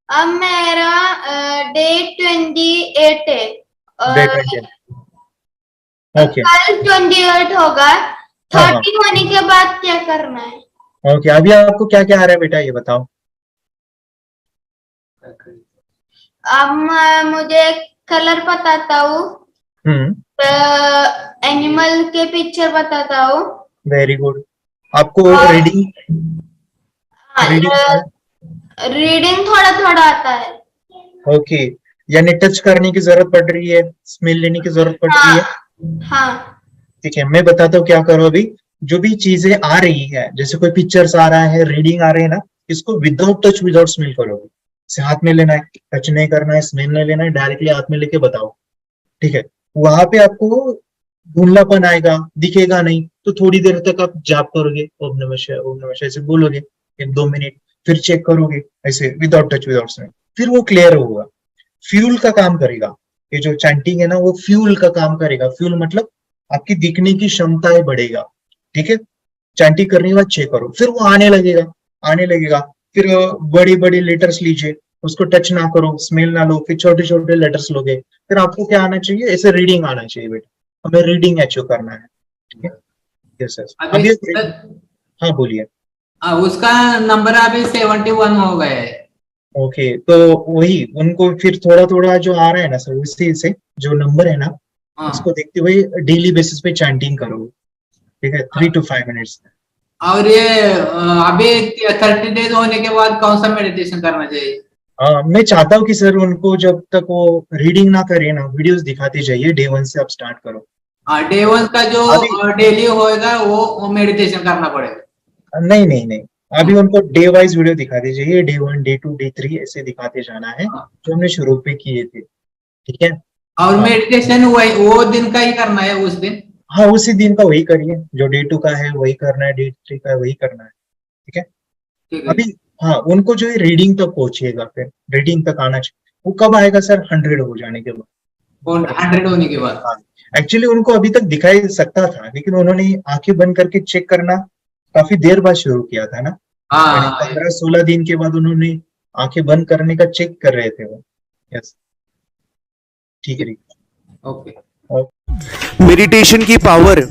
अब मेरा डे 28 है। डे और 20। ओके। कल 28 होगा। हाँ हाँ 30 होने के बाद क्या करना है? ओके। अभी आपको क्या क्या आ रहा है बेटा, ये बताओ। अब मैं मुझे कलर बताता हूँ, हम्म। एनिमल के पिक्चर बताता हूँ, वेरी गुड। आपको और रीडिंग रीडिंग आता रीडिंग थोड़ा थोड़ा आता है। है? ओके। यानी टच करने की जरूरत पड़ रही है, स्मेल लेने की जरूरत पड़ रही हाँ है। हाँ ठीक है, मैं बताता हूँ क्या करो अभी। जो भी चीजें आ रही है, जैसे कोई पिक्चर्स आ रहा है, रीडिंग आ रहे हैं ना, इसको विदाउट टच विदाउट स्मेल करोगे। इसे हाथ में लेना है, टच नहीं करना है, स्मेल नहीं लेना है, डायरेक्टली हाथ में लेके बताओ। ठीक है। वहां पे आपको धुंधलापन आएगा, दिखेगा नहीं, तो थोड़ी देर तक आप जाप करोगे, ओम नमः शिवाय ऐसे बोलोगे 1-2 मिनट। फिर चेक करोगे ऐसे विदाउट टच विदाउट स्मेल, फिर वो क्लियर होगा। फ्यूल का काम करेगा। ये जो चैंटिंग है ना, वो फ्यूल का काम करेगा। फ्यूल मतलब आपकी दिखने की क्षमताएं बढ़ेगा। ठीक है। चैंटिंग करने के बाद चेक करो, फिर वो आने लगेगा। फिर बड़ी बड़ी लेटर्स लीजिए, उसको टच ना करो, स्मेल ना लो, फिर छोटे छोटे लेटर्स लोगे। फिर आपको क्या आना चाहिए, ऐसे रीडिंग आना चाहिए बेटा, हमें रीडिंग अचीव करना है। ठीक है। Yes yes. अभी अभी हाँ बोलिए। उसका नंबर अभी 71 हो गए है। ओके, तो वही उनको फिर थोड़ा थोड़ा जो आ रहा है ना सर, उसी से जो नंबर है ना, हाँ। उसको देखते हुए डेली बेसिस पे चैंटिंग करो। ठीक है, 3 to 5 मिनट्स। और ये अभी 30 डेज होने के बाद कौन सा मेडिटेशन करना चाहिए? मैं चाहता हूँ कि सर उनको जब तक वो रीडिंग ना करे ना, वीडियोस दिखाते जाइए। डे 1 से आप स्टार्ट करो। डे 1 का जो अभी डेली होएगा वो मेडिटेशन करना पड़ेगा। नहीं नहीं नहीं, अभी उनको डे वाइज वीडियो दिखाते जाइए। डे 1, डे 2, डे 3 ऐसे दिखाते जाना है, हाँ। जो हमने शुरू पे किए थे। ठीक है। और हाँ मेडिटेशन वो दिन का ही करना है उस दिन। हाँ, उसी दिन का वही करिए, जो डे 2 का है वही करना है, डे 3 का है वही करना है। ठीक है। ठीक है। अभी हाँ, उनको जो है रीडिंग तक पहुंचिएगा, फिर रीडिंग तक आना चाहिए। वो कब आएगा सर, 100 हो जाने के और बाद। 100 होने के बाद। हाँ, एक्चुअली उनको अभी तक दिखाई सकता था, लेकिन उन्होंने आंखें बंद करके चेक करना काफी देर बाद शुरू किया था ना। यानी हाँ। 15-16 दिन के बाद उन्होंने आंखें बंद करने का चेक कर रहे थे वो। यस। ठीक है। ओके। मेडिटेशन की पावर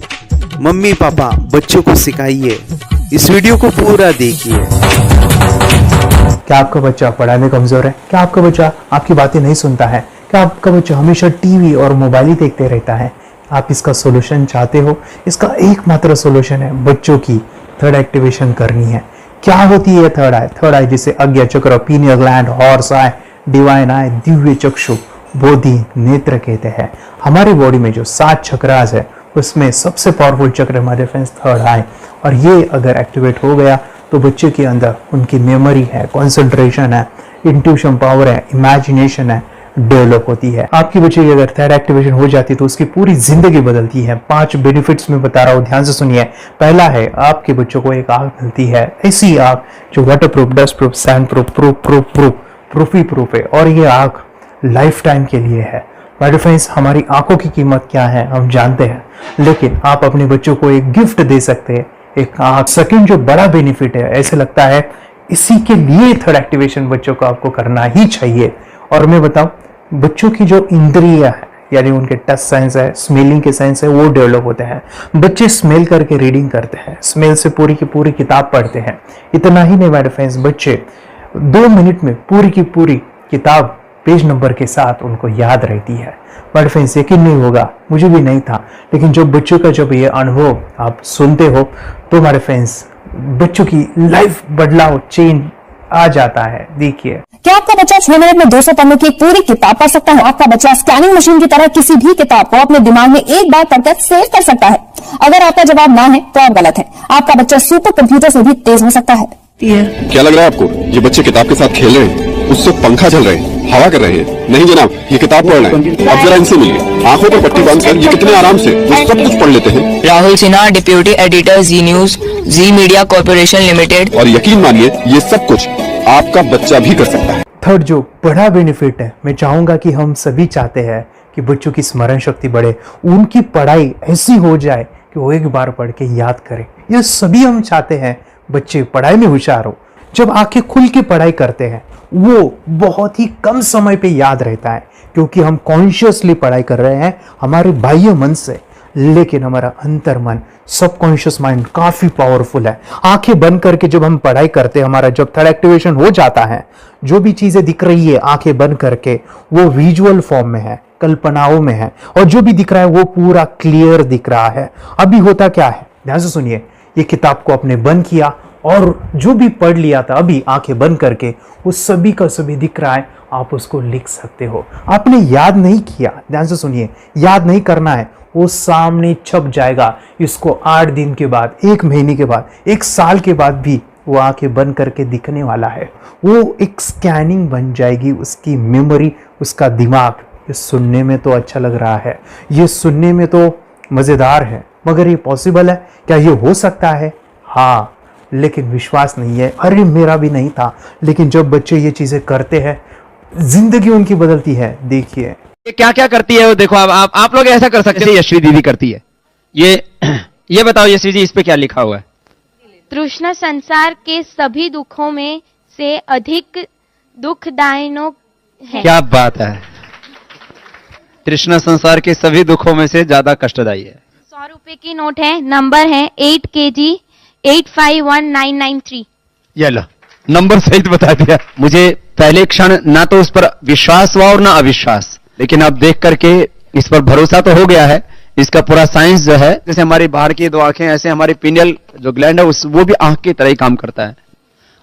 मम्मी पापा बच्चों को सिखाइए। इस वीडियो को पूरा देखिए। क्या आपका बच्चा पढ़ाई में कमजोर है? क्या आपका बच्चा आपकी बातें नहीं सुनता है? क्या आपका बच्चा हमेशा टीवी और मोबाइल ही देखते रहता है? आप इसका सोल्यूशन चाहते हो? इसका एकमात्र सोल्यूशन है बच्चों की थर्ड एक्टिवेशन करनी है। क्या होती है थर्ड आई? थर्ड आई जिसे Ajna chakra, pineal gland, horse eye, divine eye, दिव्य चक्षु, बोधि नेत्र कहते हैं। हमारे बॉडी में जो 7 चक्रास है, उसमें सबसे पावरफुल चक्र हमारे फ्रेंड्स थर्ड आई। और ये अगर एक्टिवेट हो गया तो बच्चे के अंदर उनकी मेमोरी है, कंसंट्रेशन है, इंट्यूशन पावर है, इमेजिनेशन है, डेवलप होती है। आपकी बच्चे की अगर थर्ड एक्टिवेशन हो जाती है तो उसकी पूरी जिंदगी बदलती है। 5 बेनिफिट्स में बता रहा हूँ, ध्यान से सुनिए। पहला है, आपके बच्चों को एक आग मिलती है, ऐसी आग जो water proof, dust proof, sand proof, proof ही प्रूफ है। और ये आग लाइफ टाइम के लिए है। माय फ्रेंड्स, हमारी आंखों की कीमत क्या है हम जानते हैं, लेकिन आप अपने बच्चों को एक गिफ्ट दे सकते हैं, एक आंख। सेकंड जो बड़ा बेनिफिट है, ऐसे लगता है इसी के लिए थर्ड एक्टिवेशन बच्चों को आपको करना ही चाहिए। और मैं बताऊं, बच्चों की जो इंद्रियां है, यानी उनके टच सेंस है, स्मेलिंग के सेंस है, वो डेवलप होते हैं। बच्चे स्मेल करके रीडिंग करते हैं, स्मेल से पूरी की पूरी किताब पढ़ते हैं। इतना ही नहीं मेरे फ्रेंड्स, बच्चे 2 मिनट में पूरी की पूरी किताब पेज नंबर के साथ उनको याद रहती है। बट फ्रेंड्स, यकीन नहीं होगा, मुझे भी नहीं था, लेकिन जो बच्चों का जब ये अनुभव आप सुनते हो तो हमारे फ्रेंड्स, बच्चों की लाइफ बदलाव, चेंज आ जाता है। देखिए, क्या आपका बच्चा 6 मिनट में 200 पन्नों की एक पूरी किताब पढ़ सकता है? आपका बच्चा स्कैनिंग मशीन की तरह किसी भी किताब को अपने दिमाग में एक बार पढ़कर सेव कर सकता है? अगर आपका जवाब ना है तो आप गलत है। आपका बच्चा सुपर कंप्यूटर से भी तेज हो सकता है। क्या लग रहा है आपको, ये बच्चे किताब के साथ खेल रहे हैं? उससे पंखा चल रहे हैं, हवा कर रहे हैं? नहीं जनाब, ये किताब पढ़ रहे हैं। अब जरा इनसे मिलिए, आंखों पर पट्टी बांधकर ये कितने आराम से वो सब कुछ पढ़ लेते हैं। राहुल सिन्हा, डिप्यूटी एडिटर, जी न्यूज, जी मीडिया कॉर्पोरेशन लिमिटेड। और यकीन मानिए, ये सब कुछ आपका बच्चा भी कर सकता है। थर्ड जो बड़ा बेनिफिट है, मैं चाहूंगा कि हम सभी चाहते हैं कि बच्चों की स्मरण शक्ति बढ़े, उनकी पढ़ाई ऐसी हो जाए कि वो एक बार पढ़ के याद करें। ये सभी हम चाहते हैं, बच्चे पढ़ाई में होशियार हो। जब आंखें खुल के पढ़ाई करते हैं वो बहुत ही कम समय पे याद रहता है, क्योंकि हम कॉन्शियसली पढ़ाई कर रहे हैं हमारे बाह्य मन से, लेकिन हमारा अंतर मन, सबकॉन्शियस माइंड काफी पावरफुल है। आंखें बंद करके जब हम पढ़ाई करते हैं, हमारा जब थर्ड एक्टिवेशन हो जाता है, जो भी चीजें दिख रही है आंखें बंद करके वो विजुअल फॉर्म में है, कल्पनाओं में है, और जो भी दिख रहा है वो पूरा क्लियर दिख रहा है। अभी होता क्या है, ध्यान से सुनिए, ये किताब को आपने बंद किया और जो भी पढ़ लिया था अभी आंखें बंद करके वो सभी का सभी दिख रहा है, आप उसको लिख सकते हो। आपने याद नहीं किया, ध्यान से सुनिए, याद नहीं करना है, वो सामने छप जाएगा। इसको 8 दिन के बाद, 1 महीने के बाद, 1 साल के बाद भी वो आंखें बंद करके दिखने वाला है। वो एक स्कैनिंग बन जाएगी, उसकी मेमोरी, उसका दिमाग। ये सुनने में तो अच्छा लग रहा है, ये सुनने में तो मजेदार है, मगर ये पॉसिबल है क्या? ये हो सकता है, हाँ, लेकिन विश्वास नहीं है। अरे मेरा भी नहीं था, लेकिन जब बच्चे ये चीजें करते हैं जिंदगी उनकी बदलती है। देखिए ये क्या क्या करती है वो देखो। अब आप लोग ऐसा कर सकते हैं, यशवी दीदी करती है ये बताओ यशवी जी, इस पे क्या लिखा हुआ है? तृष्णा संसार के सभी दुखों में से अधिक दुखदायक है। क्या बात है, तृष्णा संसार के सभी दुखों में से ज्यादा कष्टदायी है। 100 रुपए की नोट है, नंबर है 8 kg 851993। ये लो, नंबर सहित बता दिया। मुझे पहले क्षण ना तो उस पर विश्वास हुआ और ना अविश्वास, लेकिन अब देख करके इस पर भरोसा तो हो गया है। इसका पूरा साइंस जो है, जैसे हमारी बाहर की 2 आंखें, ऐसे हमारी पिनियल जो ग्लैंड है वो भी आंख की तरह ही काम करता है।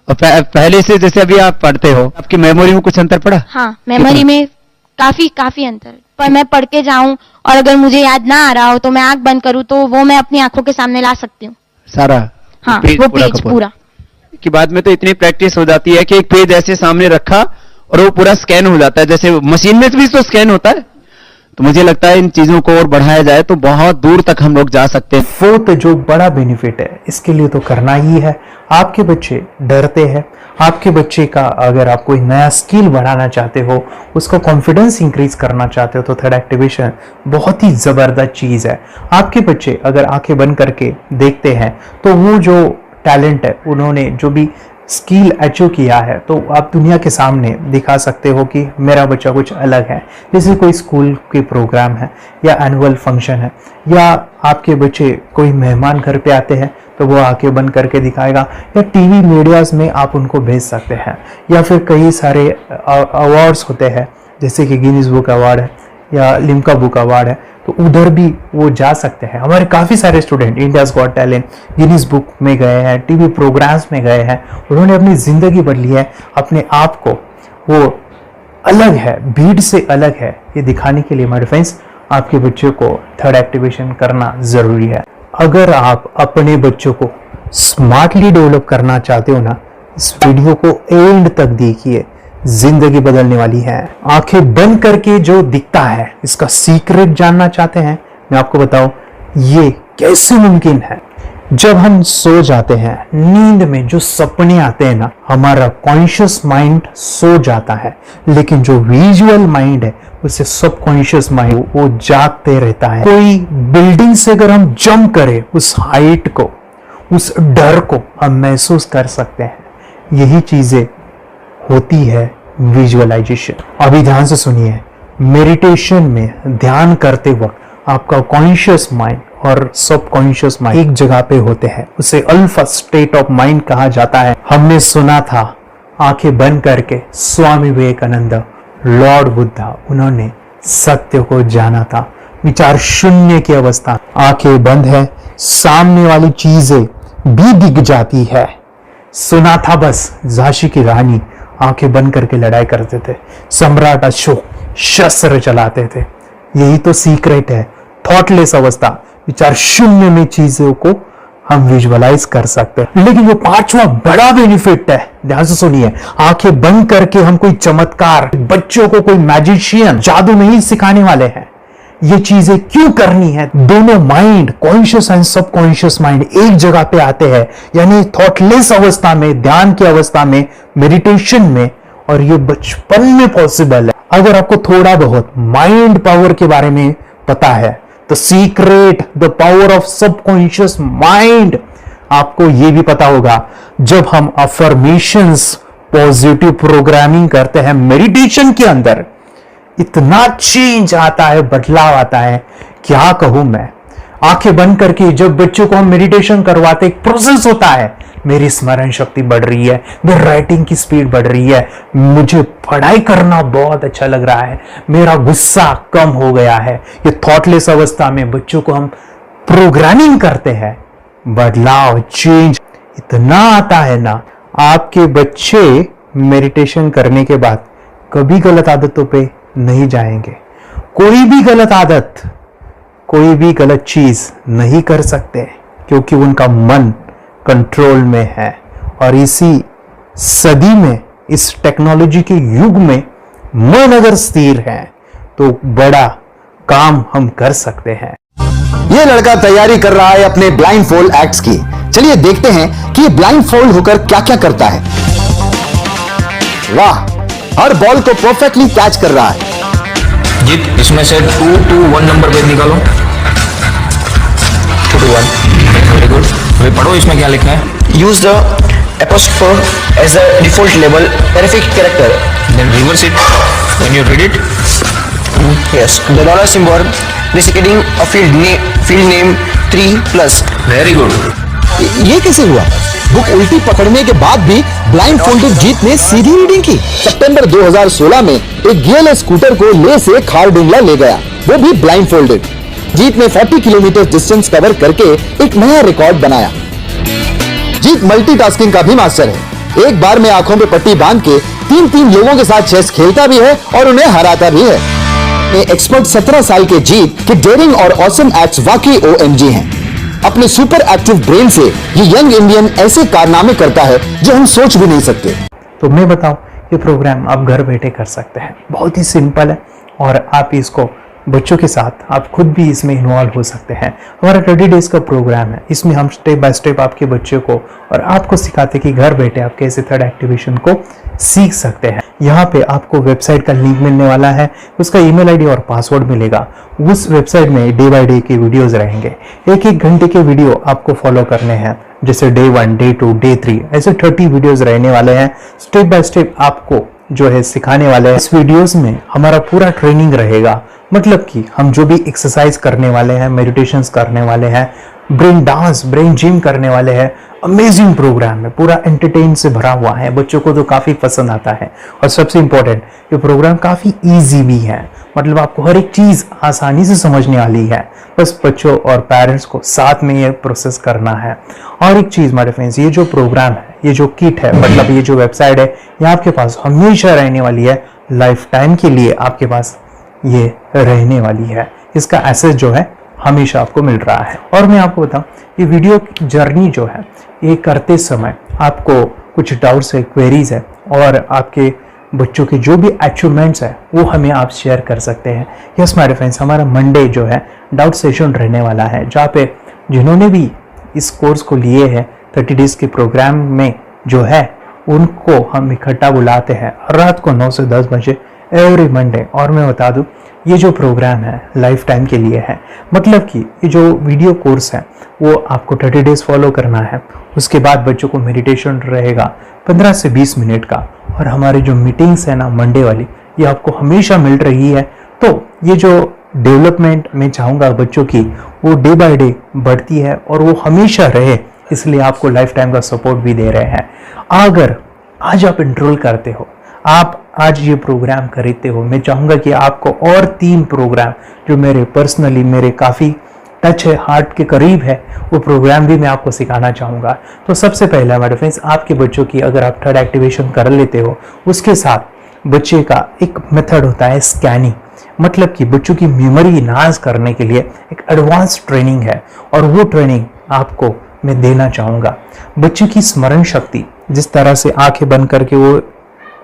और पहले से जैसे अभी आप पढ़ते हो, आपकी मेमोरी में कुछ अंतर पड़ा? हाँ, मेमोरी में काफी अंतर। पर मैं पढ़ के जाऊं और अगर मुझे याद ना आ रहा हो तो मैं आंख बंद करूं तो वो मैं अपनी आंखों के सामने ला सकती हूँ सारा। हाँ, वो पेज पूरा कि बाद में तो इतनी प्रैक्टिस हो जाती है कि एक पेज ऐसे सामने रखा और वो पूरा स्कैन हो जाता है, जैसे मशीन में भी तो स्कैन होता है। तो मुझे लगता है इन चीजों को और बढ़ाया जाए तो बहुत दूर तक हम लोग जा सकते हैं। फोर्थ जो बड़ा बेनिफिट है, इसके लिए तो करना ही है। आपके बच्चे डरते हैं, आपके बच्चे का अगर आप कोई नया स्किल बढ़ाना चाहते हो, उसका कॉन्फिडेंस इंक्रीज करना चाहते हो, तो थर्ड एक्टिवेशन बहुत ही जबरदस्त चीज है। आपके बच्चे अगर आंखें बंद करके देखते हैं तो वो जो टैलेंट है, उन्होंने जो भी स्किल अचीव किया है, तो आप दुनिया के सामने दिखा सकते हो कि मेरा बच्चा कुछ अलग है। जैसे कोई स्कूल के प्रोग्राम है या एनुअल फंक्शन है, या आपके बच्चे कोई मेहमान घर पे आते हैं तो वो आंखें बंद करके दिखाएगा, या टीवी मीडियाज में आप उनको भेज सकते हैं, या फिर कई सारे अवार्ड्स होते हैं जैसे कि गिनीज बुक अवार्ड है या लिम्का बुक अवार्ड है, तो उधर भी वो जा सकते हैं। हमारे काफ़ी सारे student India's got talent, Guinness book में गए हैं, टीवी प्रोग्राम्स में गए हैं, उन्होंने अपनी ज़िंदगी बदली है, अपने आप को वो अलग है, भीड़ से अलग है, ये दिखाने के लिए माय फ्रेंड्स आपके बच्चों को थर्ड एक्टिवेशन करना ज़रूरी है। अगर आप अपने बच्चों को स्मार्टली डेवलप करना चाहते हो ना, इस वीडियो को एंड तक देखिए, जिंदगी बदलने वाली है। आंखें बंद करके जो दिखता है, इसका सीक्रेट जानना चाहते हैं, मैं आपको बताऊं ये कैसे मुमकिन है। जब हम सो जाते हैं, नींद में जो सपने आते हैं ना, हमारा कॉन्शियस माइंड सो जाता है, लेकिन जो विजुअल माइंड है, उसे सबकॉन्शियस माइंड वो जागते रहता है। कोई बिल्डिंग से अगर हम जंप करें, उस हाइट को, उस डर को हम महसूस कर सकते हैं। यही चीजें होती है विजुअलाइजेशन। अभी ध्यान से सुनिए, मेडिटेशन में ध्यान करते वक्त आपका कॉन्शियस माइंड और सबकॉन्शियस माइंड एक जगह पे होते हैं, उसे अल्फा स्टेट ऑफ माइंड कहा जाता है। हमने सुना था आंखें बंद करके स्वामी विवेकानंद, लॉर्ड बुद्धा, उन्होंने सत्य को जाना था। विचार शून्य की अवस्था, आंखें बंद है, सामने वाली चीजें भी दिख जाती है। सुना था बस झांसी की रानी आंखें बंद करके लड़ाई करते थे, सम्राट अशोक शस्त्र चलाते थे। यही तो सीक्रेट है, थॉटलेस अवस्था, विचार शून्य में चीजों को हम विजुअलाइज कर सकते हैं। लेकिन जो 5वां बड़ा बेनिफिट है, ध्यान से सुनिए, आंखें बंद करके हम कोई चमत्कार, बच्चों को कोई मैजिशियन जादू नहीं सिखाने वाले हैं। ये चीजें क्यों करनी है? दोनों mind, conscious and subconscious mind एक जगह पे आते हैं, यानी थॉटलेस अवस्था में, ध्यान की अवस्था में, मेडिटेशन में, और ये बचपन में पॉसिबल है। अगर आपको थोड़ा बहुत माइंड पावर के बारे में पता है, तो secret, the power of subconscious mind आपको ये भी पता होगा, जब हम अफर्मेशंस पॉजिटिव प्रोग्रामिंग करते हैं मेडिटेशन के अंदर, इतना चेंज आता है, बदलाव आता है, क्या कहूं मैं। आंखें बंद करके जब बच्चों को हम मेडिटेशन करवाते, एक प्रोसेस होता है, मेरी स्मरण शक्ति बढ़ रही है, मेरी राइटिंग की स्पीड बढ़ रही है, मुझे पढ़ाई करना बहुत अच्छा लग रहा है, मेरा गुस्सा कम हो गया है। ये थॉटलेस अवस्था में बच्चों को हम प्रोग्रामिंग करते हैं, बदलाव, चेंज इतना आता है ना। आपके बच्चे मेडिटेशन करने के बाद कभी गलत आदतों पे नहीं जाएंगे, कोई भी गलत आदत, कोई भी गलत चीज नहीं कर सकते, क्योंकि उनका मन कंट्रोल में है। और इसी सदी में, इस टेक्नोलॉजी के युग में मन अगर स्थिर है तो बड़ा काम हम कर सकते हैं। ये लड़का तैयारी कर रहा है अपने ब्लाइंड फोल्ड एक्ट्स की। चलिए देखते हैं कि ये ब्लाइंड फोल्ड होकर क्या क्या करता है। वाह, हर बॉल को परफेक्टली कैच कर रहा है। जीत, इसमें से 2 to 1 नंबर भेद निकालो। 2 to 1, वेरी गुड। अभी पढ़ो इसमें क्या लिखा है। Use the apostrophe as a default label terrific character, then reverse it when you read it. Yes, the dollar symbol designating a field name 3+. Very good. ये कैसे हुआ? बुक उल्टी पकड़ने के बाद भी ब्लाइंड फोल्डेड जीत ने सीधी रीडिंग की। सितंबर 2016 में एक गियरलेस स्कूटर को ले से खारडुंगला ले गया, वो भी ब्लाइंड फोल्डेड। जीत ने 40 किलोमीटर डिस्टेंस कवर करके एक नया रिकॉर्ड बनाया। जीत मल्टीटास्किंग का भी मास्टर है। एक बार में आंखों पे पट्टी बांध के 3 लोगों के साथ चेस खेलता भी है और उन्हें हराता भी है। एक्सपर्ट 17 साल के जीत के डेयरिंग और ऑसम एक्ट्स वाकई OMG हैं। अपने सुपर एक्टिव ब्रेन से ये यंग इंडियन ऐसे कारनामे करता है जो हम सोच भी नहीं सकते। तो मैं बताऊं, ये प्रोग्राम आप घर बैठे कर सकते हैं, बहुत ही सिंपल है, और आप इसको बच्चों के साथ आप खुद भी इसमें इन्वॉल्व हो सकते हैं। हमारा 30 डेज का प्रोग्राम है, इसमें हम स्टेप बाय स्टेप आपके बच्चे को और आपको सिखाते हैं कि घर बैठे आप कैसे थर्ड एक्टिवेशन को सीख सकते हैं। यहाँ पे आपको वेबसाइट का लिंक मिलने वाला है, उसका ईमेल आईडी और पासवर्ड मिलेगा। उस वेबसाइट में डे बाय डे के वीडियोस रहेंगे, 1-1 घंटे के वीडियो आपको फॉलो करने हैं, जैसे डे 1, डे 2, डे 3, ऐसे 30 वीडियोस रहने वाले हैं। स्टेप बाय स्टेप आपको जो है सिखाने वाले हैं। इस वीडियोस में हमारा पूरा ट्रेनिंग रहेगा, मतलब कि हम जो भी एक्सरसाइज करने वाले हैं, मेडिटेशंस करने वाले हैं, ब्रेन डांस, ब्रेन जिम करने वाले हैं। अमेजिंग प्रोग्राम है, पूरा एंटरटेन से भरा हुआ है, बच्चों को तो काफी पसंद आता है। और सबसे इंपॉर्टेंट, ये प्रोग्राम काफी इजी भी है, मतलब आपको हर एक चीज आसानी से समझने वाली है। बस बच्चों और पेरेंट्स को साथ में ये प्रोसेस करना है। और एक चीज मेरे फ्रेंड्स, ये जो प्रोग्राम है, ये जो किट है, मतलब ये जो वेबसाइट है, ये आपके पास हमेशा रहने वाली है, लाइफ टाइम के लिए आपके पास ये रहने वाली है। इसका एक्सेस जो है हमेशा आपको मिल रहा है। और मैं आपको बताऊं, ये वीडियो जर्नी जो है, ये करते समय आपको कुछ डाउट्स है, क्वेरीज है, और आपके बच्चों के जो भी अचीवमेंट्स है वो हमें आप शेयर कर सकते हैं। यस माय फ्रेंड्स, हमारा मंडे जो है डाउट सेशन रहने वाला है, जहाँ पे जिन्होंने भी इस कोर्स को लिए हैं 30 डेज के प्रोग्राम में जो है, उनको हम इकट्ठा बुलाते हैं रात को 9 से 10 बजे एवरी मंडे। और मैं बता दूं, ये जो प्रोग्राम है लाइफ टाइम के लिए है, मतलब कि ये जो वीडियो कोर्स है वो आपको 30 डेज फॉलो करना है। उसके बाद बच्चों को मेडिटेशन रहेगा 15 से 20 मिनट का, और हमारी जो मीटिंग्स है ना मंडे वाली, ये आपको हमेशा मिल रही है। तो ये जो डेवलपमेंट मैं चाहूँगा बच्चों की, वो डे बाय डे बढ़ती है और वो हमेशा रहे, इसलिए आपको लाइफ टाइम का सपोर्ट भी दे रहे हैं। अगर आज आप एनरोल करते हो, आप आज ये प्रोग्राम खरीदते हो, मैं चाहूँगा कि आपको और 3 प्रोग्राम जो मेरे पर्सनली मेरे काफ़ी टच है, हार्ट के करीब है, वो प्रोग्राम भी मैं आपको सिखाना चाहूँगा। तो सबसे पहला मेरे फ्रेंड्स, आपके बच्चों की अगर आप थर्ड एक्टिवेशन कर लेते हो, उसके साथ बच्चे का एक मेथड होता है स्कैनिंग, मतलब कि बच्चों की मेमोरी इनहांस करने के लिए एक एडवांस ट्रेनिंग है, और वो ट्रेनिंग आपको मैं देना चाहूँगा। बच्चे की स्मरण शक्ति, जिस तरह से आंखें बंद करके वो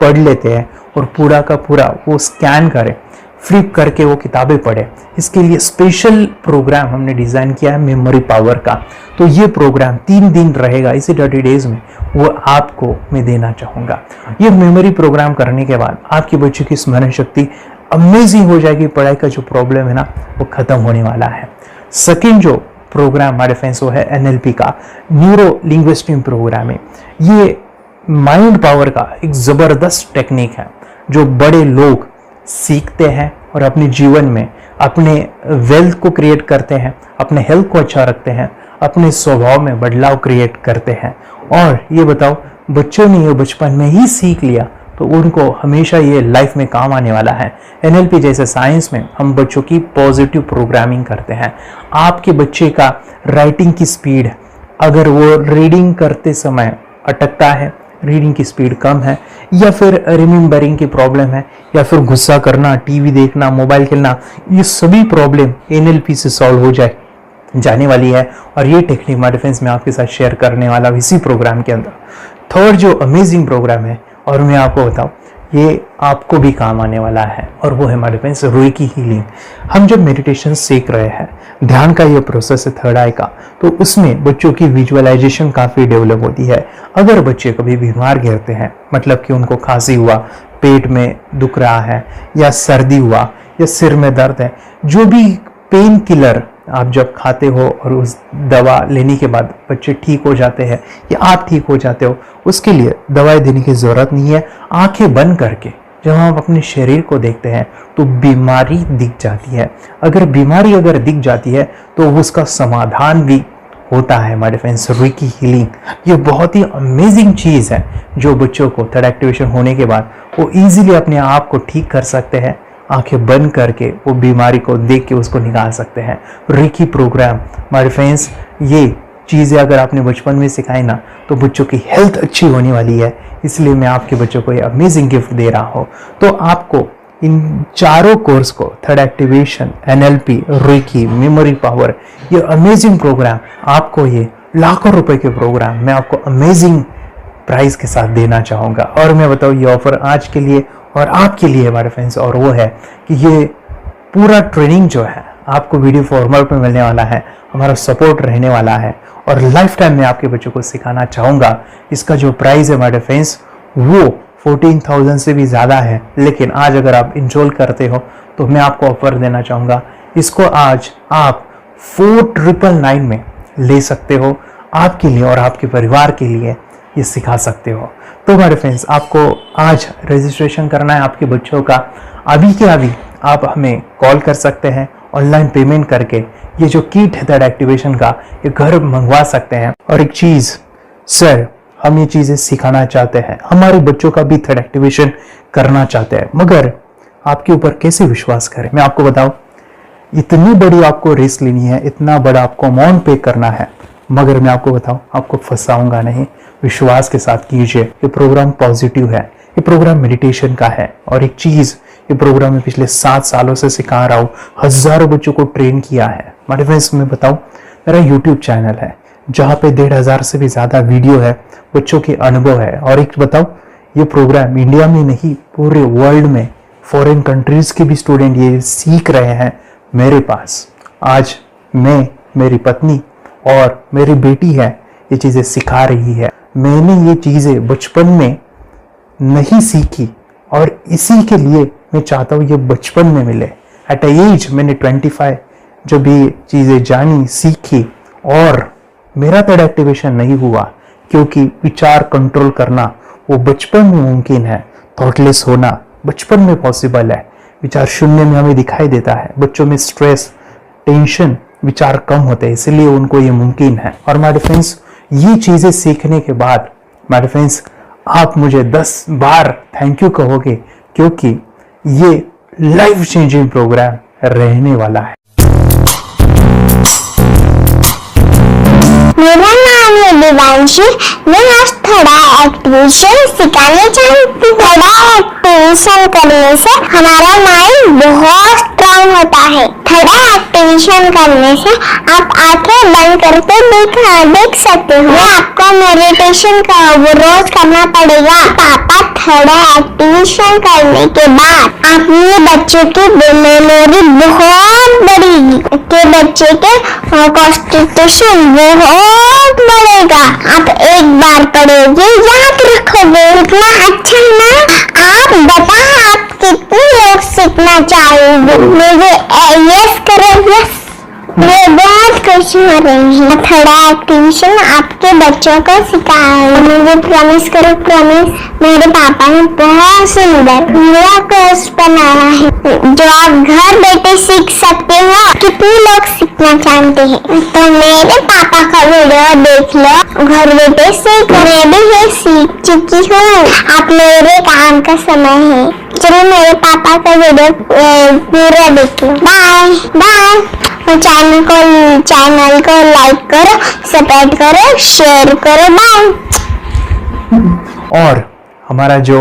पढ़ लेते हैं और पूरा का पूरा वो स्कैन करें, फ्लिप करके वो किताबें पढ़े, इसके लिए स्पेशल प्रोग्राम हमने डिज़ाइन किया है मेमोरी पावर का। तो ये प्रोग्राम 3 दिन रहेगा, इसी 30 डेज में वो आपको मैं देना चाहूँगा। ये मेमोरी प्रोग्राम करने के बाद आपके बच्चों की स्मरण शक्ति अमेजिंग हो जाएगी, पढ़ाई का जो प्रॉब्लम है ना वो खत्म होने वाला है। सेकेंड जो प्रोग्राम हमारे फ्रेंड्स वो है NLP का, न्यूरो लिंग्विस्टिक प्रोग्रामिंग। ये माइंड पावर का एक ज़बरदस्त टेक्निक है जो बड़े लोग सीखते हैं और अपने जीवन में अपने वेल्थ को क्रिएट करते हैं, अपने हेल्थ को अच्छा रखते हैं, अपने स्वभाव में बदलाव क्रिएट करते हैं। और ये बताओ, बच्चों ने ये बचपन में ही सीख लिया तो उनको हमेशा ये लाइफ में काम आने वाला है। NLP जैसे साइंस में हम बच्चों की पॉजिटिव प्रोग्रामिंग करते हैं। आपके बच्चे का राइटिंग की स्पीड, अगर वो रीडिंग करते समय अटकता है, रीडिंग की स्पीड कम है, या फिर रिमेम्बरिंग की प्रॉब्लम है, या फिर गुस्सा करना, टीवी देखना, मोबाइल खेलना, ये सभी प्रॉब्लम NLP से सॉल्व हो जाने वाली है। और ये टेक्निक हमारे फ्रेंड्स में आपके साथ शेयर करने वाला इसी प्रोग्राम के अंदर। थर्ड जो अमेजिंग प्रोग्राम है, और मैं आपको बताऊं, ये आपको भी काम आने वाला है, और वो है हमारे फ्रेंड्स रेकी हीलिंग। हम जब मेडिटेशन सीख रहे हैं, ध्यान का ये प्रोसेस है थर्ड आई का, तो उसमें बच्चों की विजुअलाइजेशन काफ़ी डेवलप होती है। अगर बच्चे कभी बीमार गिरते हैं, मतलब कि उनको खांसी हुआ, पेट में दुख रहा है, या सर्दी हुआ, या सिर में दर्द है, जो भी पेन किलर आप जब खाते हो और उस दवा लेने के बाद बच्चे ठीक हो जाते हैं या आप ठीक हो जाते हो, उसके लिए दवाई देने की ज़रूरत नहीं है। आंखें बंद करके जब हम अपने शरीर को देखते हैं तो बीमारी दिख जाती है। अगर बीमारी दिख जाती है तो उसका समाधान भी होता है हमारे फ्रेंड्स। रेकी हीलिंग ये बहुत ही अमेजिंग चीज़ है जो बच्चों को थर्ड एक्टिवेशन होने के बाद वो ईजिली अपने आप को ठीक कर सकते हैं। आंखें बंद करके वो बीमारी को देख के उसको निकाल सकते हैं। रेकी प्रोग्राम हमारे फ्रेंड्स, ये चीज़ें अगर आपने बचपन में सिखाई ना तो बच्चों की हेल्थ अच्छी होने वाली है। इसलिए मैं आपके बच्चों को ये अमेजिंग गिफ्ट दे रहा हूँ। तो आपको इन चारों कोर्स को, third activation, NLP, reiki, memory power, ये अमेजिंग प्रोग्राम, आपको ये लाखों रुपए के प्रोग्राम मैं आपको अमेजिंग प्राइस के साथ देना चाहूँगा। और मैं बताऊँ, ये ऑफर आज के लिए और आपके लिए हमारे फ्रेंड्स, और वो है कि ये पूरा ट्रेनिंग जो है आपको वीडियो फॉर्मेट में मिलने वाला है, हमारा सपोर्ट रहने वाला है, और लाइफ टाइम में आपके बच्चों को सिखाना चाहूँगा। इसका जो प्राइस है हमारे फ्रेंड्स वो 14,000 से भी ज़्यादा है, लेकिन आज अगर आप इंस्टॉल करते हो तो मैं आपको ऑफर देना चाहूँगा। इसको आज आप 4,999 में ले सकते हो। आपके लिए और आपके परिवार के लिए ये सिखा सकते हो। तो हमारे फ्रेंड्स, आपको आज रजिस्ट्रेशन करना है आपके बच्चों का। अभी के अभी आप हमें कॉल कर सकते हैं, ऑनलाइन पेमेंट करके ये जो किट है थर्ड एक्टिवेशन का, ये घर मंगवा सकते हैं। और एक चीज़ सर, हम ये चीज़ें सिखाना चाहते हैं, हमारे बच्चों का भी थर्ड एक्टिवेशन करना चाहते हैं, मगर आपके ऊपर कैसे विश्वास करें? मैं आपको बताऊं, इतनी बड़ी आपको रिस्क लेनी है, इतना बड़ा आपको अमाउंट पे करना है, मगर मैं आपको बताऊं, आपको फंसाऊंगा नहीं। विश्वास के साथ कीजिए। ये प्रोग्राम पॉजिटिव है, ये प्रोग्राम मेडिटेशन का है। और एक चीज़, ये प्रोग्राम में पिछले 7 सालों से सिखा रहा हूँ, हज़ारों बच्चों को ट्रेन किया है। हमारे फ्रेंड्स, मैं बताऊं, मेरा यूट्यूब चैनल है जहाँ पे 1,500 से भी ज़्यादा वीडियो है, बच्चों के अनुभव है। और एक बताऊं, ये प्रोग्राम इंडिया में नहीं, पूरे वर्ल्ड में फॉरेन कंट्रीज के भी स्टूडेंट ये सीख रहे हैं मेरे पास। आज मैं, मेरी पत्नी और मेरी बेटी है, ये चीज़ें सिखा रही है। मैंने ये चीज़ें बचपन में नहीं सीखी और इसी के लिए मैं चाहता हूँ ये बचपन में मिले। एट अ एज मैंने 25 जब ये चीज़ें जानी, सीखी, और मेरा थर्ड एक्टिवेशन नहीं हुआ क्योंकि विचार कंट्रोल करना वो बचपन में मुमकिन है। थॉटलेस होना बचपन में पॉसिबल है। विचार शून्य में हमें दिखाई देता है। बच्चों में स्ट्रेस, टेंशन, विचार कम होते हैं, इसलिए उनको ये मुमकिन है। और हमारे फ्रेंड्स, ये चीज़ें सीखने के बाद हमारे फ्रेंड्स, आप मुझे 10 बार थैंक यू कहोगे, क्योंकि ये लाइफ चेंजिंग प्रोग्राम रहने वाला है। मेरा नाम है दिवांशी। मैं आज थोड़ा एक्टिवेशन सिखाने चाहती हूँ। थोड़ा एक्टिवेशन करने से हमारा माइंड बहुत स्ट्रांग होता है। थोड़ा एक्टिवेशन करने से आप आंखें बंद करके देख सकते हो। आपको मेडिटेशन का वो रोज करना पड़ेगा। पापा थोड़ा एक्टिवेशन करने के बाद अपने बच्चे की मेमोरी बहुत बढ़ेगी, के बच्चे के कॉन्स्टिट्यूशन बहुत बढ़ेगा। आप एक बार पढ़ोगे, याद रखोगे, इतना अच्छा ना। आप बताओ, आप कितने लोग सीखना चाहोगे? मुझे यस करो, यस। मैं बहुत खुश हो रही है। थोड़ा एक्टिविशन आपके बच्चों को सिखाऊंगी। मुझे प्रॉमिस करो, प्रॉमिस। मेरे पापा ने बहुत सुंदर मेरा कोर्स बनाया है जो आप घर बैठे सीख सकते हो। कितने लोग सीखना चाहते हैं तो मेरे पापा का वीडियो देख लो, घर बैठे सीख। मैं भी ये सीख चुकी हूँ। आप मेरे काम का समय है। चलो मेरे पापा का वीडियो पूरा देख लो। Bye bye. चैनल को लाइक करो, सब्सक्राइब करो, शेयर करो। बाय। और हमारा जो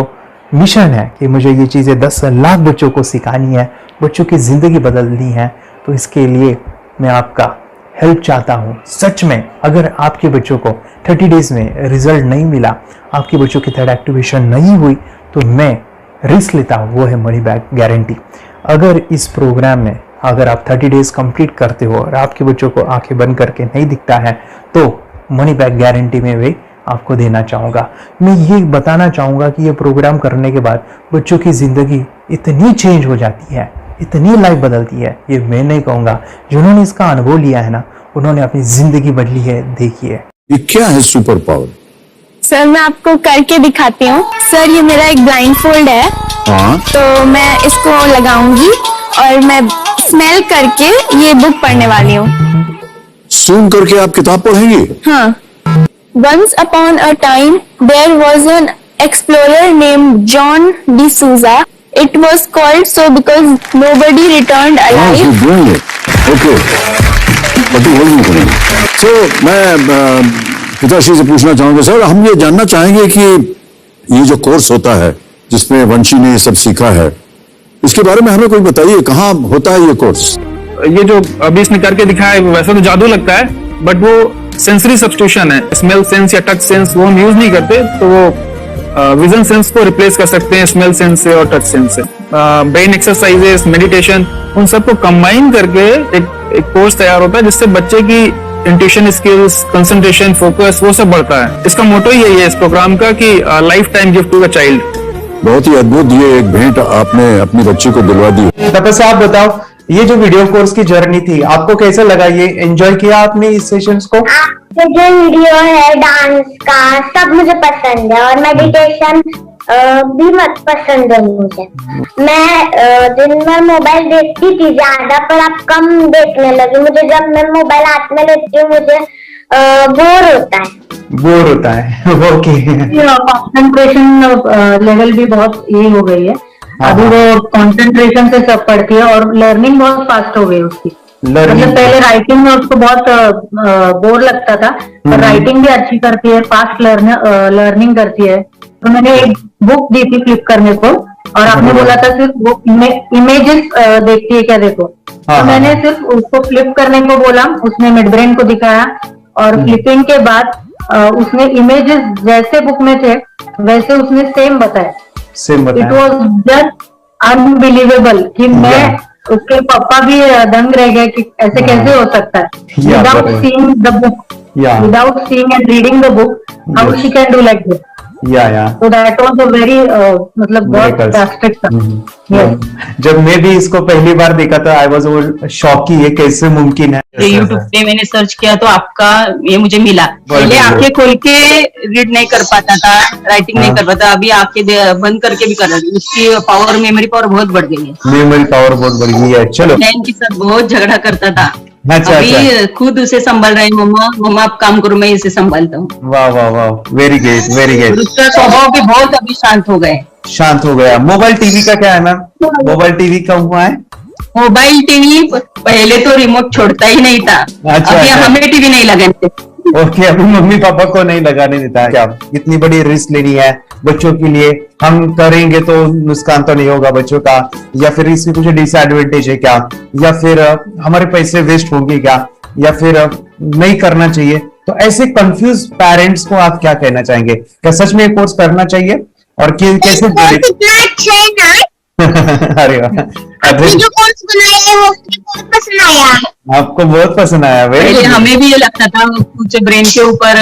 मिशन है कि मुझे ये चीज़ें 10 लाख बच्चों को सिखानी है, बच्चों की ज़िंदगी बदलनी है, तो इसके लिए मैं आपका हेल्प चाहता हूँ। सच में अगर आपके बच्चों को 30 डेज में रिजल्ट नहीं मिला, आपके बच्चों की थर्ड एक्टिवेशन नहीं हुई, तो मैं रिस्क लेता हूँ, वो है मनी बैक गारंटी। अगर इस प्रोग्राम में अगर आप 30 डेज कंप्लीट करते हो और आपके बच्चों को आंखें बंद करके नहीं दिखता है, तो मनी बैक गारंटी में भी आपको देना चाहूँगा। मैं ये बताना चाहूँगा कि ये प्रोग्राम करने के बाद बच्चों की ज़िंदगी इतनी चेंज हो जाती है, इतनी लाइफ बदलती है, ये मैं नहीं कहूँगा। जिन्होंने इसका अनुभव लिया है ना, उन्होंने अपनी ज़िंदगी बदली है। देखिए ये क्या है सुपर पावर? सर मैं आपको करके दिखाती हूँ। सर ये मेरा एक ब्लाइंड फोल्ड है, हाँ, तो मैं इसको लगाऊंगी और मैं स्मेल करके ये बुक पढ़ने वाली हूँ। सूंघ करके आप किताब पढ़ेंगे? हाँ। Once upon a time, there was an explorer named John D'Souza. It was called so because nobody returned alive. Okay, तो मैं पिताश्री से पूछना चाहूंगा सर, हम ये जानना चाहेंगे कि ये जो कोर्स होता है जिसमें वंशी ने ये सब सीखा है, इसके बारे में हमें कोई बताइए, कहाँ होता है ये कोर्स? ये जो अभी इसने करके दिखाया है वैसा तो जादू लगता है, बट वो सेंसरी सब्स्टिट्यूशन है। स्मेल सेंस या टच सेंस वो हम यूज नहीं करते, तो वो विजन सेंस को रिप्लेस कर सकते हैं स्मेल सेंस से और टच सेंस से। ब्रेन एक्सरसाइजेस, मेडिटेशन, उन सबको कंबाइन करके एक कोर्स तैयार होता है जिससे बच्चे की इंट्यूशन स्किल्स, कंसंट्रेशन, फोकस वो सब बढ़ता है। इसका मोटो ही यही है इस प्रोग्राम का कि life time gift to the child. बहुत ही अद्भुत ये एक भेंट आपने अपनी बच्ची को दिलवा दी। तपस्या आप बताओ, ये जो वीडियो कोर्स की जर्नी थी आपको कैसा लगा? ये एंजॉय किया आपने इस सेशंस को? आपके जो वीडियो है डांस का सब मुझे पसंद है और मेडिटेशन भी मत पसंद है मुझे। मैं दिन में मोबाइल देखती थी ज्यादा, पर अब कम देखने लगी। मुझे जब मैं मोबाइल हाथ में लेती हूँ मुझे बोर होता है। ओके। कंसंट्रेशन लेवल भी बहुत ये हो गई है। अभी वो कंसंट्रेशन से सब पढ़ती है और लर्निंग बहुत फास्ट हो गई उसकी। मतलब पहले राइटिंग में उसको बहुत बोर लगता था, पर राइटिंग भी अच्छी करती है, फास्ट लर्निंग करती है। तो मैंने एक बुक दी थी फ्लिप करने को और आपने बोला था सिर्फ वो इमेजेस देखती है क्या, देखो। तो मैंने सिर्फ उसको फ्लिप करने को बोला, उसने मिड ब्रेन को दिखाया और फ्लिपिंग के बाद उसने इमेजेस जैसे बुक में थे वैसे उसने सेम बताया। इट वॉज जस्ट अनबिलीवेबल कि मैं उसके पापा भी दंग रह गए कि ऐसे कैसे हो सकता है। Without seeing the book, without seeing and reading the book, how she can do like this. So that was a very मतलब बहुत drastic था। जब मैं भी इसको पहली बार देखा था आई वाज शॉक कि ये कैसे मुमकिन है। यूट्यूब पे मैंने सर्च किया तो आपका ये मुझे मिला। पहले आंखें खोल के रीड नहीं कर पाता था, राइटिंग नहीं कर पाता, अभी आंखें बंद करके भी कर रहा है। उसकी पावर, मेमोरी पावर बहुत बढ़ गई है। मेमोरी पावर बहुत बढ़ गई है। चलो, बहन के साथ बहुत झगड़ा करता था, अच्छा, अभी खुद उसे संभाल रहे हैं। मम्मा आप काम करो, मैं इसे संभालता हूँ। वाह वाह वाह, वेरी ग्रेट वेरी ग्रेट। उसका स्वभाव भी बहुत अभी शांत हो गए। शांत हो गया। मोबाइल टीवी का क्या है मैम? मोबाइल टीवी कब हुआ है? मोबाइल टीवी पहले तो रिमोट छोड़ता ही नहीं था। अभी हमें टीवी नहीं लगाने। ओके, अभी मम्मी पापा को नहीं लगाने देता है। क्या इतनी बड़ी रिस्क लेनी है बच्चों के लिए? हम करेंगे तो नुकसान तो नहीं होगा बच्चों का, या फिर इसमें कुछ डिसएडवांटेज है क्या, या फिर हमारे पैसे वेस्ट होंगे क्या, या फिर नहीं करना चाहिए? तो ऐसे कंफ्यूज पेरेंट्स को आप क्या कहना चाहेंगे? क्या सच में कोर्स करना चाहिए और कैसे? अरे वाह, आपने जो कोर्स बनाया है वो मुझे बहुत पसंद आया। आपको बहुत पसंद आया? पहले हमें भी ये लगता था कुछ ब्रेन के ऊपर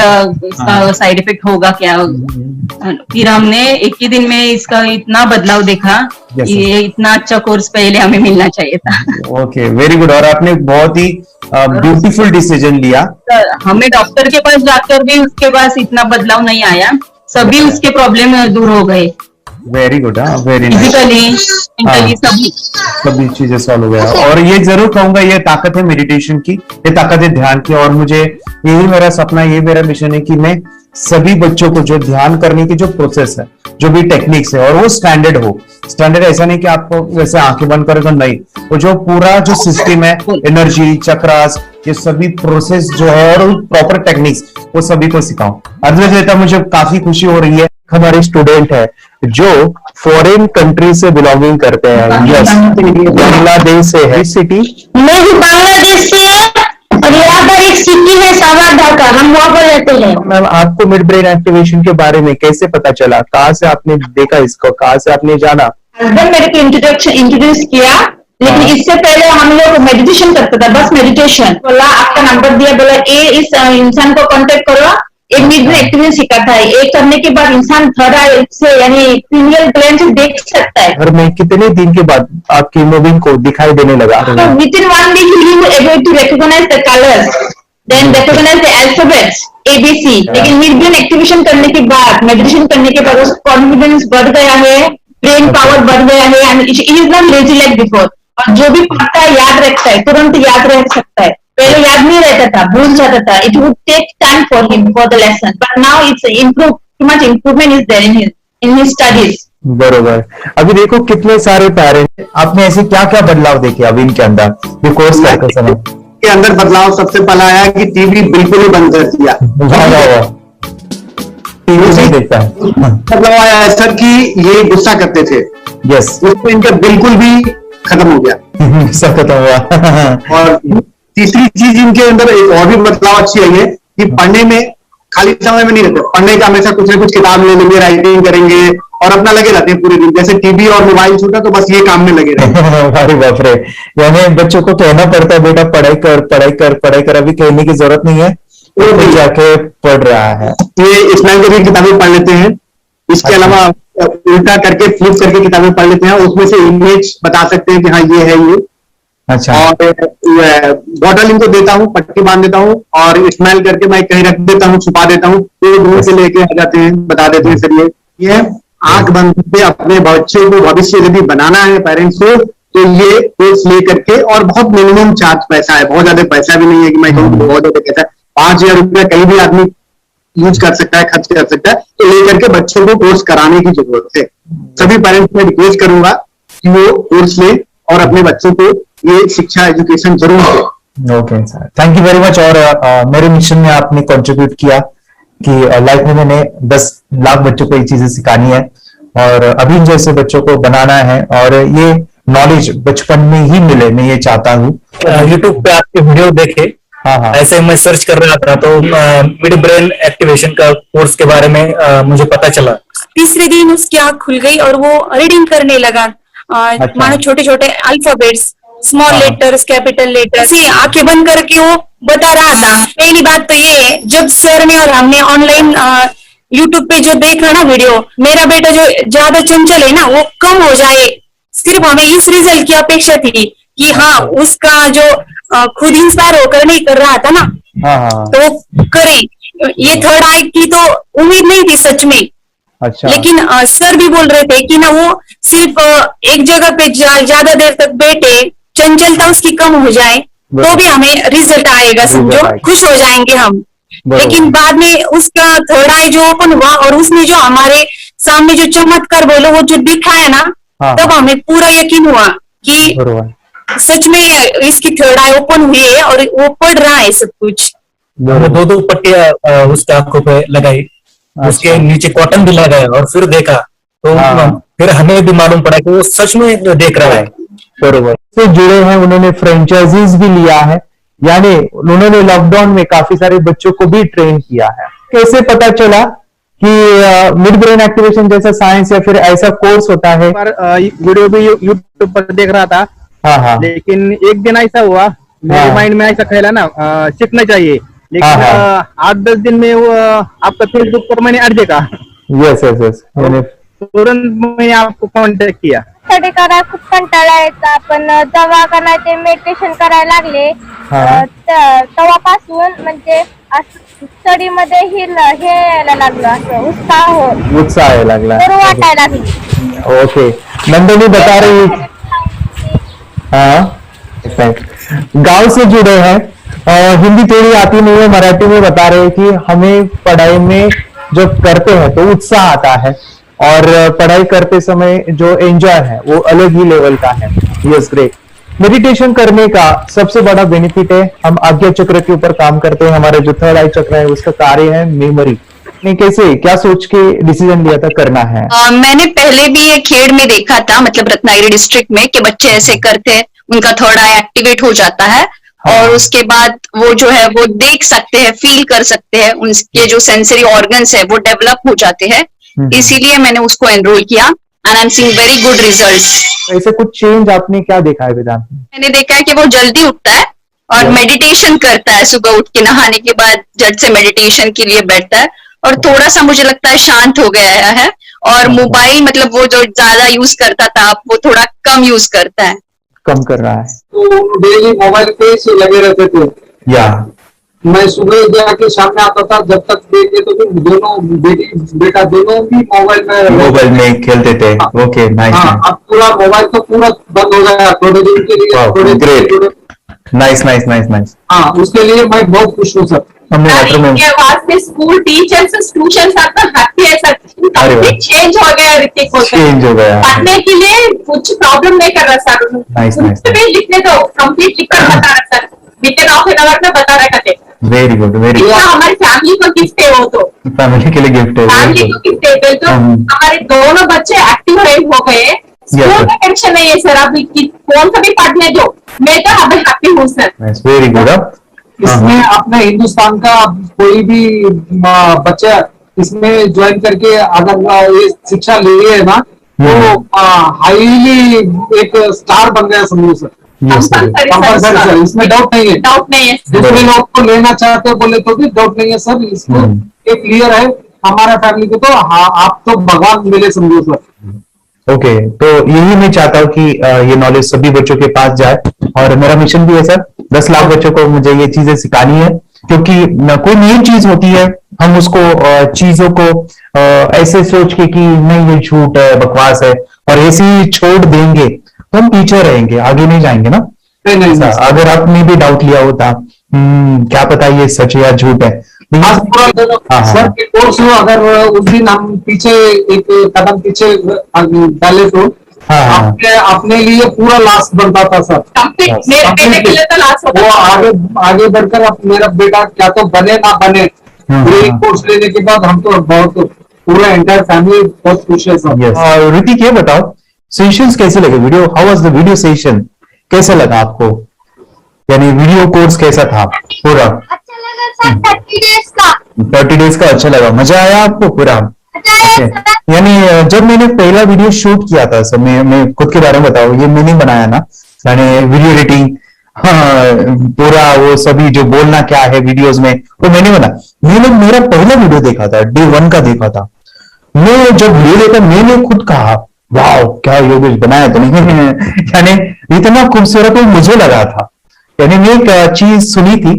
इसका साइड इफेक्ट होगा क्या, फिर हमने एक ही दिन में इसका इतना बदलाव देखा कि ये इतना अच्छा कोर्स पहले हमें मिलना चाहिए था। Okay, very good. और आपने बहुत ही ब्यूटीफुल डिसीजन लिया। हमें डॉक्टर के पास जाकर भी उसके पास इतना बदलाव नहीं आया, सभी उसके प्रॉब्लम दूर हो गए। Very good, very physically mentally सभी चीजें सॉल्व हो गया। और ये जरूर कहूंगा, ये ताकत है मेडिटेशन की, ये ताकत है ध्यान की। और मुझे यही मेरा सपना, ये मेरा मिशन है कि मैं सभी बच्चों को जो ध्यान करने की जो प्रोसेस है, जो भी टेक्निक्स है, और वो स्टैंडर्ड हो। स्टैंडर्ड ऐसा नहीं कि आपको वैसे आंखें बंद करेगा, नहीं, वो जो पूरा जो सिस्टम है, एनर्जी चक्रास, ये सभी प्रोसेस जो है और प्रॉपर टेक्निक्स, वो सभी को सिखाऊं। अद्वैत, मुझे काफी खुशी हो रही है। हमारे स्टूडेंट है जो फॉरेन कंट्री से बिलोंगिंग करते हैं। यस, बांग्लादेश से है। सिटी मैं भी बांग्लादेश से और यहाँ पर एक सिटी है सावरढाका, हम वहाँ पर रहते हैं। मैम, आपको मिड ब्रेन एक्टिवेशन के बारे में कैसे पता चला? कहाँ से आपने देखा इसको, कहाँ से आपने जाना? हस्बैंड मेरे को इंट्रोड्यूस किया, लेकिन इससे पहले हम लोग मेडिटेशन करते थे, बस मेडिटेशन। बोला आपका नंबर दिया, बोला ये इस इंसान को कांटेक्ट करो, एक मिड ब्रेन एक्टिवेशन सिखाता है। एक करने के बाद इंसान थर्ड आई से यानी पिनियल ग्लैंड से देख सकता है। घर में कितने दिन के बाद आपकी मूविंग को दिखाई देने लगा? So within 1 week he was able to recognize the colors, then recognize the alphabets ABC। लेकिन मिड ब्रेन एक्टिवेशन करने के बाद, मेडिटेशन करने के बाद उसका कॉन्फिडेंस बढ़ गया है, ब्रेन पावर बढ़ गया है, and it is not lazy like before. और जो भी पढ़ता है याद रखता है, तुरंत याद रख सकता है। पहले याद नहीं रहता था, भूल जाता था। It would take time for him for the lesson, but now it's improve, too much improvement is there in his studies. बरोबर। अभी देखो कितने सारे पेरेंट्स, आपने ऐसे क्या क्या बदलाव देखे अभी इनके अंदर ये कोर्स करते समय? के अंदर बदलाव सबसे पहला आया कि टीवी बिल्कुल ही बंद कर दिया। टीवी नहीं देखता है। बदलाव आया है सर कि ये गुस्सा करते थे। यस, उसको इनका बिल्कुल भी खत्म हो गया। सब खत्म हुआ। और तीसरी चीज इनके अंदर एक और भी बदलाव अच्छी आई है कि पढ़ने में खाली समय में नहीं रहते, पढ़ने का हमेशा कुछ ना कुछ किताब ले लेंगे, राइटिंग करेंगे और अपना लगे रहते हैं पूरे दिन। जैसे टीवी और मोबाइल छूटा तो बस ये काम में लगे रहते हैं। अरे बाप रे, यानी बच्चों को कहना पड़ता है बेटा पढ़ाई कर, पढ़ाई कर, पढ़ाई कर। अभी कहने की जरूरत नहीं है, वो जाके पढ़ रहा है। ये इस्लाम की किताबें पढ़ लेते हैं, इसके अलावा उल्टा करके फ्लिप करके किताबें पढ़ लेते हैं, उसमें से इमेज बता सकते हैं कि हाँ ये है ये। अच्छा। और बॉटल इनको देता हूँ, पट्टी बांध देता हूँ और स्मेल करके मैं कहीं रख देता हूँ, छुपा देता हूँ, तो दूर से लेके आ जाते हैं, बता देते हैं। सर ये आंख बंद करके अपने बच्चे को भविष्य यदि बनाना है पेरेंट्स को, तो ये कोर्स ले करके, और बहुत मिनिमम चार्ज पैसा है, बहुत ज्यादा पैसा भी नहीं है कि मैं कहूँ बहुत ज्यादा पैसा है। 5,000 रुपया कहीं भी आदमी यूज कर सकता है, खर्च कर सकता है। तो लेकर के बच्चों को कोर्स कराने की जरूरत है। सभी पेरेंट्स में रिक्वेस्ट करूंगा कि वो कोर्स ले और अपने बच्चों को ये शिक्षा एजुकेशन जरूर दे। Okay sir, thank you very much. और मेरे मिशन में आपने कंट्रीब्यूट किया कि लाइफ में मैंने 10 लाख बच्चों को ये चीजें सिखानी है और अभी जैसे बच्चों को बनाना है, और ये नॉलेज बचपन में ही मिले, मैं ये चाहता हूँ। यूट्यूब पे आपके वीडियो देखे, हाँ, ऐसे मैं सर्च कर रहा था तो मिड ब्रेन एक्टिवेशन का कोर्स के बारे में मुझे पता चला। तीसरे दिन उसकी आंख खुल गई और वो रीडिंग करने लगा। मानो छोटे छोटे alphabets, small letters, capital letters, आंखें बंद करके वो बता रहा था। पहली बात तो ये, जब सर ने और हमने ऑनलाइन यूट्यूब पे जो देखा ना वीडियो, मेरा बेटा जो ज्यादा चंचल है ना वो कम हो जाए, सिर्फ हमें इस रिजल्ट की अपेक्षा थी कि हाँ उसका जो खुद इंस्पायर होकर नहीं कर रहा था ना, तो वो करे। ये थर्ड आई की तो उम्मीद नहीं थी सच में। अच्छा। लेकिन सर भी बोल रहे थे कि ना वो सिर्फ एक जगह पे ज्यादा देर तक बैठे, चंचलता उसकी कम हो जाए तो भी हमें रिजल्ट आएगा, समझो खुश हो जाएंगे हम। लेकिन बाद में उसका थर्ड आई जो ओपन हुआ और उसने जो हमारे सामने जो चमत्कार बोलो वो जो दिखाया ना, तब हमें पूरा यकीन हुआ कि सच में इसकी थर्ड आई ओपन हुई है और वो पढ़ रहा है सब कुछ। दो पट्टियां उसके आंखों पे लगाई, उसके नीचे कॉटन भी लगाया और फिर देखा तो फिर हमें भी मालूम पड़ा कि वो सच में देख रहा है। बरोबर से जुड़े हैं, उन्होंने फ्रेंचाइजीज भी लिया है, यानी उन्होंने लॉकडाउन में काफी सारे बच्चों को भी ट्रेन किया है। कैसे पता चला कि मिड ब्रेन एक्टिवेशन जैसा साइंस या फिर ऐसा कोर्स होता है? वीडियो भी यूट्यूब पर देख रहा था। हाँ हाँ। लेकिन एक दिन ऐसा हुआ, मेरे माइंड में ऐसा ख्याल है ना, सीखना चाहिए, लेकिन 8-10 दिन में वो आपका फेसबुक पर मैंने ऐड देखा। यस यस यस, तुरंत मैंने आपको कॉन्टॅक्ट किया। स्टडी करायला खूप कंटाळा यायचा, पण जेव्हा का नाही ते मेडिटेशन करायला लागले तेव्हापासून म्हणजे स्टडी मध्ये हे यायला लागलं, असं उत्साह यायला लागला, बरं वाटायला लागली। ओके, नंदिनी बता रही, हाँ गांव से जुड़े हैं, हिंदी थोड़ी आती नहीं है, मराठी में बता रहे हैं कि हमें पढ़ाई में जब करते हैं तो उत्साह आता है और पढ़ाई करते समय जो एंजॉय है वो अलग ही लेवल का है। Yes great. मेडिटेशन करने का सबसे बड़ा बेनिफिट है, हम आज्ञा चक्र के ऊपर काम करते हैं, हमारा जो थर्ड आई चक्र है उसका कार्य है मेमोरी। कैसे क्या सोच के डिसीजन लिया था करना है? मैंने पहले भी ये खेड़ में देखा था, मतलब रत्नागिरी डिस्ट्रिक्ट में, कि बच्चे ऐसे करते हैं, उनका थर्ड आई एक्टिवेट हो जाता है और उसके बाद वो जो है वो देख सकते हैं, फील कर सकते हैं, उनके जो सेंसरी ऑर्गन्स है वो डेवलप हो जाते हैं। इसीलिए मैंने उसको एनरोल किया and I am seeing very good results. ऐसे कुछ चेंज आपने क्या देखा है वेदांत में? मैंने देखा है कि वो जल्दी उठता है और मेडिटेशन करता है, सुबह उठ के नहाने के बाद झट से मेडिटेशन के लिए बैठता है और थोड़ा सा मुझे लगता है शांत हो गया है, और मोबाइल मतलब वो जो ज्यादा यूज करता था वो थोड़ा कम यूज करता है, कम कर रहा है। तो डेली मोबाइल पे ही लगे रहते थे, या मैं सुबह जाके शाम में आता था, जब तक देखे तो फिर दोनों बेटा दोनों भी मोबाइल में खेलते थे। Okay nice. अब पूरा मोबाइल तो पूरा बंद हो गया थोड़े दिन के लिए, थोड़े नाइस नाइस नाइस नाइस। हाँ, उसके लिए मैं बहुत खुश हूँ सर। के वास्ते स्कूल टीचर्स ट्यूशन आपका हैप्पी है सर, कंप्लीट चेंज हो गया ऋतिक को, चेंज हो गया, पढ़ने के लिए कुछ प्रॉब्लम नहीं कर रहा सर। Nice nice. लिखने दो, कंप्लीट लिखकर बता रहा sir, with half an hour में बता रहा करते। Very good very good. हमारी फैमिली को गिफ्ट है, वो तो फैमिली के लिए गिफ्ट है, फैमिली को गिफ्ट है। तो हमारे दोनों बच्चे एक्टिव हो गए, स्कूल में टेंशन नहीं है सर, अभी कौन सा भी पढ़ने दो, मैं तो अभी हैप्पी हूँ सर। Very good. इसमें अपने हिंदुस्तान का कोई भी बच्चा इसमें ज्वाइन करके अगर ये शिक्षा ले है ना, तो हाईली एक स्टार बन गया समझो सर। कंपल्सरी सर, इसमें डाउट नहीं है, डाउट नहीं है। दूसरे लोग को लेना चाहते बोले तो भी डाउट नहीं है सर, इसको ये क्लियर है हमारा फैमिली को, तो आप तो भगवान मिले समझो सर। ओके, तो यही मैं चाहता हूँ कि ये नॉलेज सभी बच्चों के पास जाए, और मेरा मिशन भी है सर, 10 लाख बच्चों को मुझे ये चीजें सिखानी है, क्योंकि कोई नई चीज होती है हम उसको चीजों को ऐसे सोच के कि नहीं ये झूठ है, बकवास है, और ऐसे ही छोड़ देंगे तो हम पीछे रहेंगे, आगे नहीं जाएंगे ना। नहीं, अगर आपने भी डाउट लिया होता क्या पता ये सच है या झूठ है, सर के कोर्स हो, अगर उस दिन हम पीछे एक कदम पीछे डाले तो अपने लिए पूरा लास्ट बनता था सर। मेरे बेटे के लिए तो लास्ट होता वो आगे बढ़कर अब मेरा बेटा क्या तो बने ना बने, ये कोर्स लेने के बाद हम तो बहुत पूरा एंटायर फैमिली बहुत खुश है सर। ऋतिक ये बताओ सेशंस कैसे लगे, video how was the video session, कैसा लगा आपको, यानी वीडियो कोर्स कैसा था पूरा? अच्छा लगा सर, 30 डेज का। 30 डेज का अच्छा लगा, मजा आया आपको पूरा? यानी जब मैंने पहला वीडियो शूट किया था सर, मैं खुद के बारे में बताओ, ये मैंने बनाया ना, मैंने वीडियो एडिटिंग, पूरा वो सभी जो बोलना क्या है वीडियोस में वो मैंने बना। मैंने मेरा पहला वीडियो देखा था, डे 1 का देखा था, मैं जब वीडियो देखा मैंने खुद कहा वाह क्या योगेश बनाया तो नहीं यानी इतना खूबसूरत मुझे लगा था। यानी मैं एक चीज सुनी थी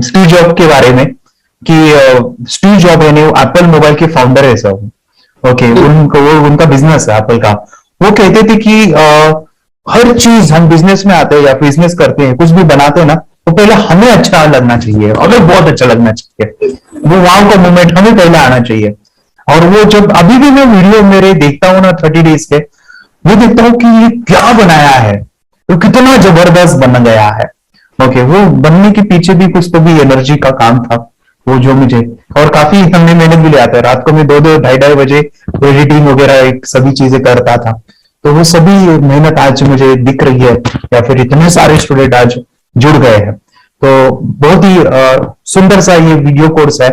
स्टीव जॉब के बारे में, कि स्टीव जॉब यानी एप्पल मोबाइल के फाउंडर है सब, ओके, उनका बिजनेस है एप्पल का। वो कहते थे कि हर चीज हम बिजनेस में आते हैं या बिजनेस करते हैं, कुछ भी बनाते हैं ना, तो पहले हमें अच्छा लगना चाहिए, हमें बहुत अच्छा लगना चाहिए, वो वाव का मोमेंट हमें पहले आना चाहिए। और वो जब अभी भी मैं वीडियो मेरे देखता हूँ ना 30 डेज के, वो देखता हूँ कि ये क्या बनाया है, तो कितना जबरदस्त बन गया है। ओके, वो बनने के पीछे भी कुछ तो भी एनर्जी का काम था वो जो मुझे, और काफी हमने मेहनत भी लिया था, रात को मैं 2-2 ढाई बजे एडिटिंग वगैरह एक सभी चीजें करता था, तो वो सभी मेहनत आज मुझे दिख रही है, या फिर इतने सारे स्टूडेंट आज जुड़ गए हैं। तो बहुत ही सुंदर सा ये वीडियो कोर्स है,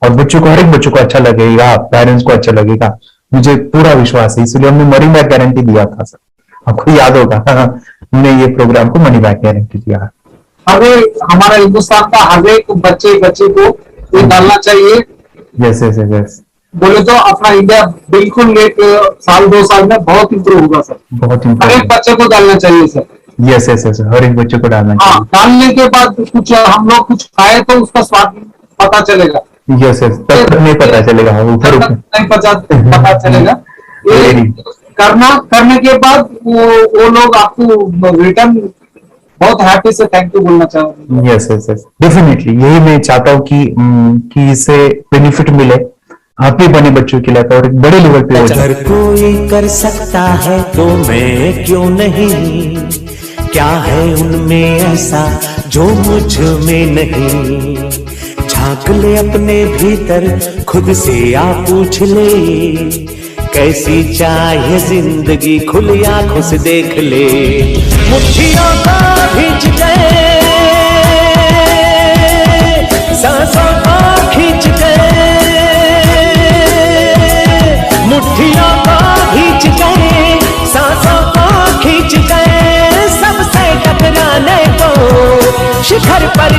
और बच्चों को, हर एक बच्चों को अच्छा लगेगा, पेरेंट्स को अच्छा लगेगा, मुझे पूरा विश्वास है। इसलिए हमने मनी बैक गारंटी दिया था सर, आपको याद होगा हमने ये प्रोग्राम को मनी बैक गारंटी दिया। हमें हमारा हिंदुस्तान का हर एक बच्चे को ये डालना चाहिए। यस यस यस, बोले तो अपना इंडिया बिल्कुल 1 साल 2 साल में बहुत इंप्रूव होगा सर। बहुत हर एक बच्चे को डालना चाहिए सर। यस यस यस, हर एक बच्चे को डालना चाहिए। डालने के बाद कुछ हम लोग कुछ खाए तो उसका स्वाद पता चलेगा। यस यस, तब नहीं पता चलेगा, ऊपर नहीं पता चलेगा। ये करने के बाद वो लोग आपको रिटर्न बहुत हैप्पी से थैंक यू बोलना चाहूंगा। यस यस यस, डेफिनेटली यही मैं चाहता हूँ कि इससे बेनिफिट मिले आप भी बने बच्चों के लिए और एक बड़े लेवल पे हो जाए। अगर कोई कर सकता है तो मैं क्यों नहीं, क्या है उनमें ऐसा जो मुझ में नहीं। झांक ले अपने भीतर खुद से आ पूछ ले, कैसी चाहे जिंदगी खुली आंखों से देख ले। मुट्ठियों को खींच गए, सांसों को खींच गए, मुट्ठियों को खींच गए, सांसों को खींच गए, सबसे टकराने को शिखर पर